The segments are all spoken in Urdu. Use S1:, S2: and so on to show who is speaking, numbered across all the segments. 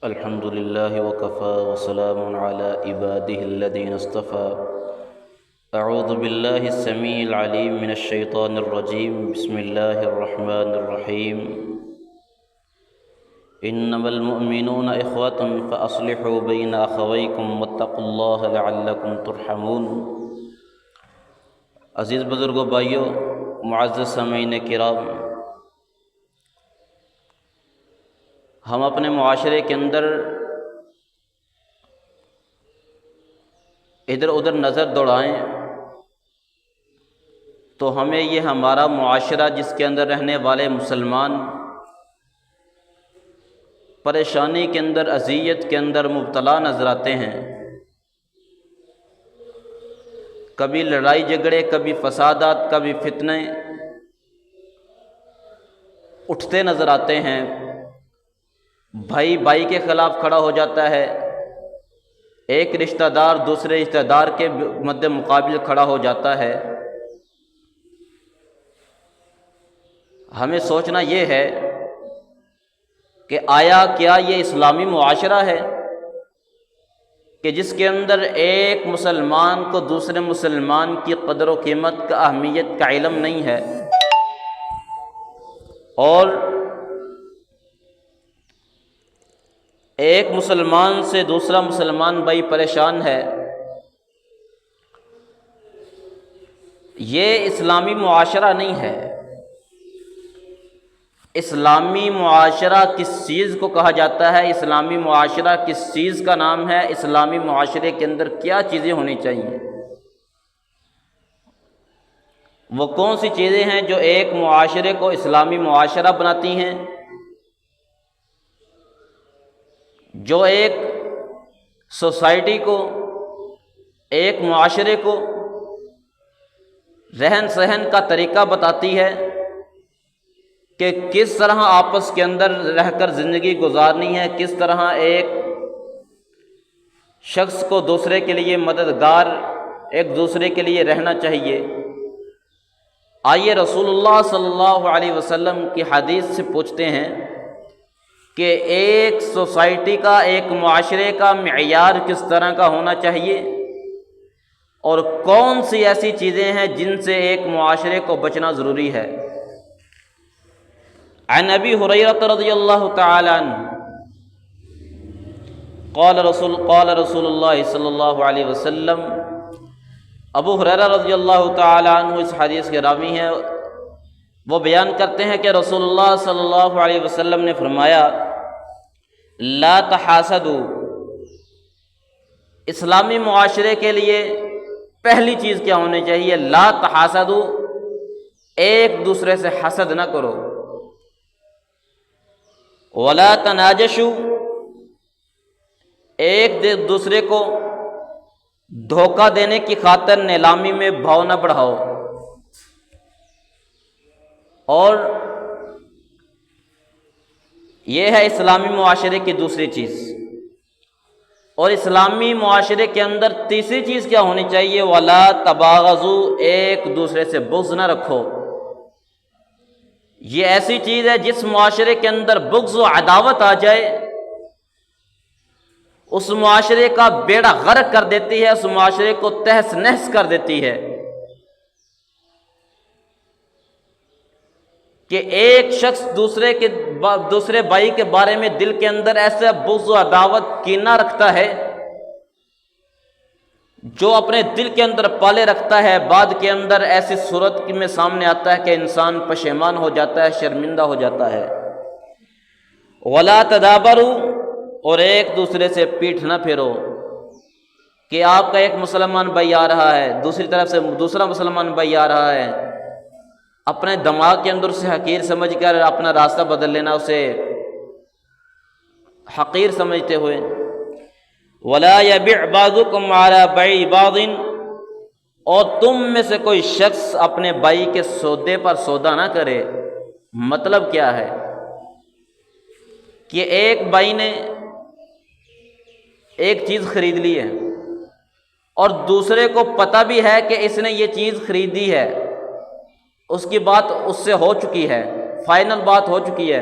S1: الحمد لله وكفى وسلام على عباده الذين اصطفى. أعوذ بالله السميع العليم من الشيطان الرجيم. بسم الله الرحمن الرحيم. إنما المؤمنون إخوة فأصلحوا بين أخويكم واتقوا الله لعلكم ترحمون. عزیز بزرگوں، بھائیوں، معزز سامعین کرام، ہم اپنے معاشرے کے اندر ادھر ادھر نظر دوڑائیں تو ہمیں یہ ہمارا معاشرہ جس کے اندر رہنے والے مسلمان پریشانی کے اندر، اذیت کے اندر مبتلا نظر آتے ہیں. کبھی لڑائی جھگڑے، کبھی فسادات، کبھی فتنے اٹھتے نظر آتے ہیں. بھائی بھائی کے خلاف کھڑا ہو جاتا ہے، ایک رشتہ دار دوسرے رشتہ دار کے مد مقابل کھڑا ہو جاتا ہے. ہمیں سوچنا یہ ہے کہ آیا کیا یہ اسلامی معاشرہ ہے کہ جس کے اندر ایک مسلمان کو دوسرے مسلمان کی قدر و قیمت کا، اہمیت کا علم نہیں ہے، اور ایک مسلمان سے دوسرا مسلمان بھائی پریشان ہے؟ یہ اسلامی معاشرہ نہیں ہے. اسلامی معاشرہ کس چیز کو کہا جاتا ہے؟ اسلامی معاشرہ کس چیز کا نام ہے؟ اسلامی معاشرے کے اندر کیا چیزیں ہونی چاہیے؟ وہ کون سی چیزیں ہیں جو ایک معاشرے کو اسلامی معاشرہ بناتی ہیں، جو ایک سوسائٹی کو، ایک معاشرے کو رہن سہن کا طریقہ بتاتی ہے کہ کس طرح آپس کے اندر رہ کر زندگی گزارنی ہے، کس طرح ایک شخص کو دوسرے کے لیے مددگار، ایک دوسرے کے لیے رہنا چاہیے. آئیے رسول اللہ صلی اللہ علیہ وسلم کی حدیث سے پوچھتے ہیں کہ ایک سوسائٹی کا، ایک معاشرے کا معیار کس طرح کا ہونا چاہیے، اور کون سی ایسی چیزیں ہیں جن سے ایک معاشرے کو بچنا ضروری ہے. عن ابی ہریرہ رضی اللہ تعالی عنہ قال رسول اللہ صلی اللہ علیہ وسلم. ابو ہریرہ رضی اللہ تعالی عنہ اس حدیث کے راوی ہیں. وہ بیان کرتے ہیں کہ رسول اللہ صلی اللہ علیہ وسلم نے فرمایا، لا تحاسدوا. اسلامی معاشرے کے لیے پہلی چیز کیا ہونی چاہیے؟ لا تحاسدوا، ایک دوسرے سے حسد نہ کرو. ولا تناجشوا، ایک دوسرے کو دھوکہ دینے کی خاطر نیلامی میں بھاؤ نہ بڑھاؤ. اور یہ ہے اسلامی معاشرے کی دوسری چیز. اور اسلامی معاشرے کے اندر تیسری چیز کیا ہونی چاہیے؟ ولا تباغضوا، ایک دوسرے سے بغض نہ رکھو. یہ ایسی چیز ہے جس معاشرے کے اندر بغض و عداوت آ جائے، اس معاشرے کا بیڑا غرق کر دیتی ہے، اس معاشرے کو تہس نہس کر دیتی ہے. کہ ایک شخص دوسرے بھائی کے بارے میں دل کے اندر ایسا بغض و عداوت، کینہ رکھتا ہے، جو اپنے دل کے اندر پالے رکھتا ہے، بعد کے اندر ایسی صورت میں سامنے آتا ہے کہ انسان پشیمان ہو جاتا ہے، شرمندہ ہو جاتا ہے. ولا تدابروا، اور ایک دوسرے سے پیٹھ نہ پھیرو. کہ آپ کا ایک مسلمان بھائی آ رہا ہے، دوسری طرف سے دوسرا مسلمان بھائی آ رہا ہے، اپنے دماغ کے اندر سے حقیر سمجھ کر اپنا راستہ بدل لینا، اسے حقیر سمجھتے ہوئے. ولا یبع بعضکم علی بیع بعض، اور تم میں سے کوئی شخص اپنے بھائی کے سودے پر سودا نہ کرے. مطلب کیا ہے؟ کہ ایک بھائی نے ایک چیز خرید لی ہے اور دوسرے کو پتہ بھی ہے کہ اس نے یہ چیز خریدی ہے، اس کی بات اس سے ہو چکی ہے، فائنل بات ہو چکی ہے،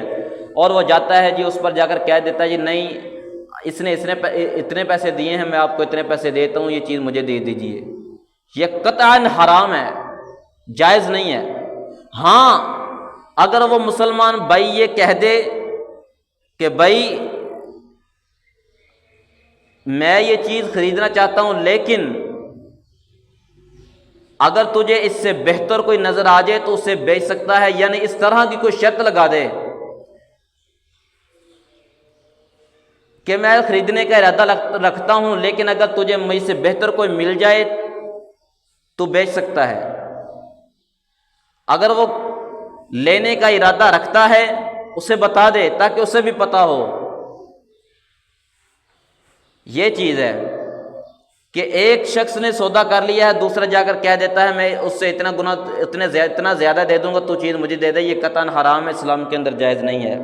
S1: اور وہ جاتا ہے جی اس پر جا کر کہہ دیتا ہے جی نہیں اس نے اتنے پیسے دیے ہیں، میں آپ کو اتنے پیسے دیتا ہوں، یہ چیز مجھے دے دیجیے، یہ قطعاً حرام ہے، جائز نہیں ہے۔ ہاں اگر وہ مسلمان بھائی یہ کہہ دے کہ بھائی میں یہ چیز خریدنا چاہتا ہوں، لیکن اگر تجھے اس سے بہتر کوئی نظر آ جائے تو اسے بیچ سکتا ہے، یعنی اس طرح کی کوئی شرط لگا دے کہ میں خریدنے کا ارادہ رکھتا ہوں، لیکن اگر تجھے مجھ سے بہتر کوئی مل جائے تو بیچ سکتا ہے۔ اگر وہ لینے کا ارادہ رکھتا ہے اسے بتا دے تاکہ اسے بھی پتا ہو۔ یہ چیز ہے کہ ایک شخص نے سودا کر لیا ہے، دوسرا جا کر کہہ دیتا ہے میں اس سے اتنا زیادہ دے دوں گا، تو چیز مجھے دے دے، یہ قطعاً حرام ہے، اسلام کے اندر جائز نہیں ہے۔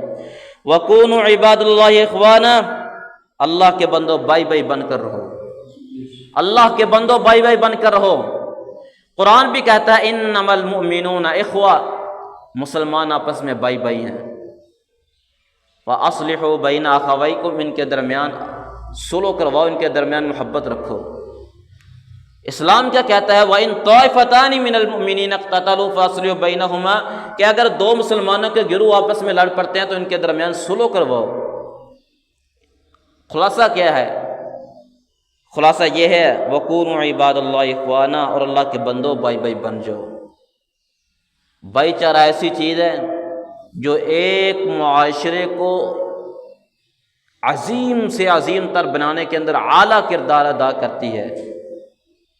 S1: وَكُونُوا عِبَادَ اللَّهِ إِخْوَانًا، اللہ کے بندو بھائی بھائی بن کر رہو، اللہ کے بندو بھائی بھائی بن کر رہو۔ قرآن بھی کہتا ہے انما المؤمنون اخوہ، مسلمان آپس میں بھائی بھائی ہیں۔ وَأَصْلِحُوا بَيْنَ أَخَوَيْكُمْ، ان کے درمیان صلح کرواؤ، ان کے درمیان محبت رکھو۔ اسلام کیا کہتا ہے؟ وَإِن طَائِفَتَانِ مِنَ الْمُؤْمِنِينَ اقْتَتَلُوا فَأَصْلِحُوا بَيْنَهُمَا، کہ اگر دو مسلمانوں کے گروہ آپس میں لڑ پڑتے ہیں تو ان کے درمیان صلح کرواؤ۔ خلاصہ کیا ہے؟ خلاصہ یہ ہے وَكُونُوا عِبَادَ اللَّهِ إِخْوَانًا، اور اللہ کے بندو بھائی بھائی بن جاؤ۔ بھائی چارہ ایسی چیز ہے جو ایک معاشرے کو عظیم سے عظیم تر بنانے کے اندر اعلیٰ کردار ادا کرتی ہے۔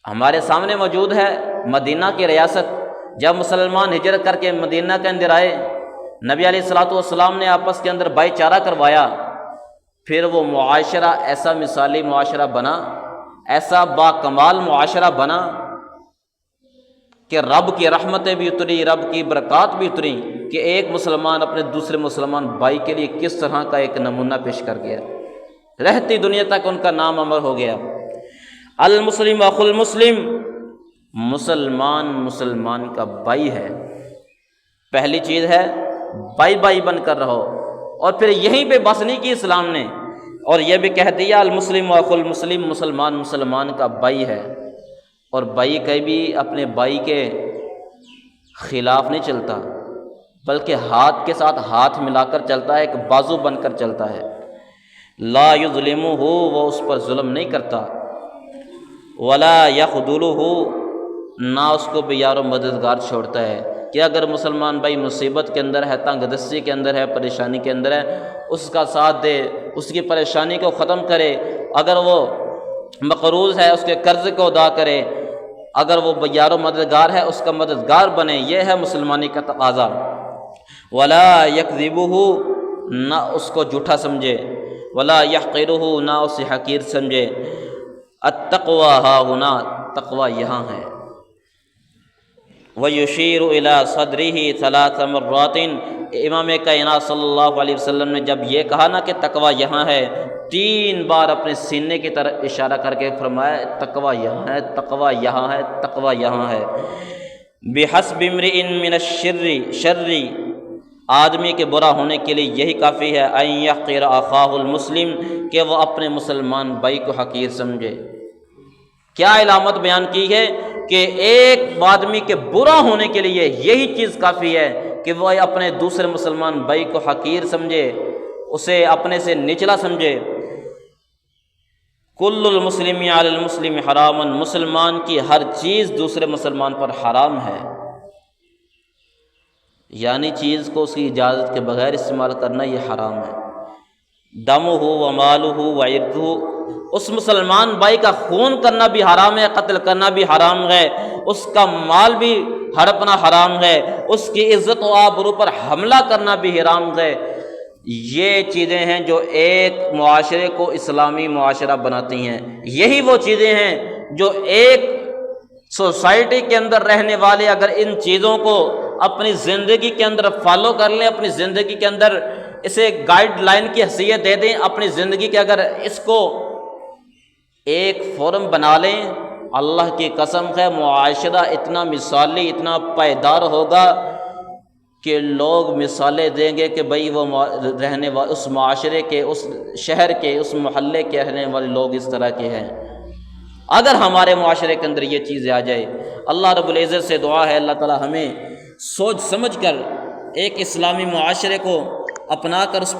S1: ہمارے سامنے موجود ہے مدینہ کی ریاست، جب مسلمان ہجرت کر کے مدینہ کے اندر آئے، نبی علیہ الصلوۃ والسلام نے آپس کے اندر بھائی چارہ کروایا، پھر وہ معاشرہ ایسا مثالی معاشرہ بنا، ایسا با کمال معاشرہ بنا کہ رب کی رحمتیں بھی اتری، رب کی برکات بھی اتری، کہ ایک مسلمان اپنے دوسرے مسلمان بھائی کے لیے کس طرح کا ایک نمونہ پیش کر گیا، رہتی دنیا تک ان کا نام امر ہو گیا۔ المسلم اخو المسلم، مسلمان مسلمان کا بھائی ہے۔ پہلی چیز ہے بھائی بھائی بن کر رہو، اور پھر یہیں پہ بس نہیں کی اسلام نے، اور یہ بھی کہہ دیا المسلم اخو المسلم، مسلمان مسلمان کا بھائی ہے۔ اور بھائی کہیں بھی اپنے بھائی کے خلاف نہیں چلتا، بلکہ ہاتھ کے ساتھ ہاتھ ملا کر چلتا ہے، ایک بازو بن کر چلتا ہے۔ لا یظلمہ، وہ اس پر ظلم نہیں کرتا، ولا یخذلہ، نہ اس کو بھی یار و مددگار چھوڑتا ہے، کہ اگر مسلمان بھائی مصیبت کے اندر ہے، تنگ دستی کے اندر ہے، پریشانی کے اندر ہے، اس کا ساتھ دے، اس کی پریشانی کو ختم کرے، اگر وہ مقروض ہے اس کے قرض کو ادا کرے، اگر وہ یار و مددگار ہے اس کا مددگار بنے، یہ ہے مسلمانی کا تقاضا۔ ولا یکذبہ، نہ اس کو جھوٹا سمجھے، ولا یحقرہ، نہ اسے حقیر سمجھے۔ التقوی ہاہنا، تقوی یہاں ہے۔ وَيُشِيرُ إِلَىٰ صَدْرِهِ 3 مرات، امام کائنات صلی اللہ علیہ وسلم نے جب یہ کہا نا کہ تقوی یہاں ہے، 3 بار اپنے سینے کی طرف اشارہ کر کے فرمایا تقوی یہاں ہے، تقوی یہاں ہے، تقوی یہاں ہے۔ بِحَسْبِ امْرِئٍ مِّنَ الشَّرِّ، آدمی کے برا ہونے کے لیے یہی کافی ہے، أَن يَحْقِرَ أَخَاهُ الْمُسْلِمَ، کہ وہ اپنے مسلمان بھائی کو حقیر سمجھے۔ کیا علامت بیان کی ہے کہ ایک آدمی کے برا ہونے کے لیے یہی چیز کافی ہے کہ وہ اپنے دوسرے مسلمان بھائی کو حقیر سمجھے، اسے اپنے سے نچلا سمجھے۔ کل المسلم علی المسلم حرام، مسلمان کی ہر چیز دوسرے مسلمان پر حرام ہے، یعنی چیز کو اس کی اجازت کے بغیر استعمال کرنا یہ حرام ہے۔ دمہ و مالہ و عرضہ، اس مسلمان بھائی کا خون کرنا بھی حرام ہے، قتل کرنا بھی حرام ہے، اس کا مال بھی ہڑپنا حرام ہے، اس کی عزت و آبرو پر حملہ کرنا بھی حرام ہے۔ یہ چیزیں ہیں جو ایک معاشرے کو اسلامی معاشرہ بناتی ہیں، یہی وہ چیزیں ہیں جو ایک سوسائٹی کے اندر رہنے والے اگر ان چیزوں کو اپنی زندگی کے اندر فالو کر لیں، اپنی زندگی کے اندر اسے گائیڈ لائن کی حیثیت دے دیں، اپنی زندگی کے اگر اس کو ایک فورم بنا لیں، اللہ کی قسم ہے معاشرہ اتنا مثالی، اتنا پائیدار ہوگا کہ لوگ مثالیں دیں گے کہ بھئی وہ رہنے والے اس معاشرے کے، اس شہر کے، اس محلے کے رہنے والے لوگ اس طرح کے ہیں۔ اگر ہمارے معاشرے کے اندر یہ چیزیں آ جائے، اللہ رب العزت سے دعا ہے اللہ تعالی ہمیں سوچ سمجھ کر ایک اسلامی معاشرے کو اپنا کر اس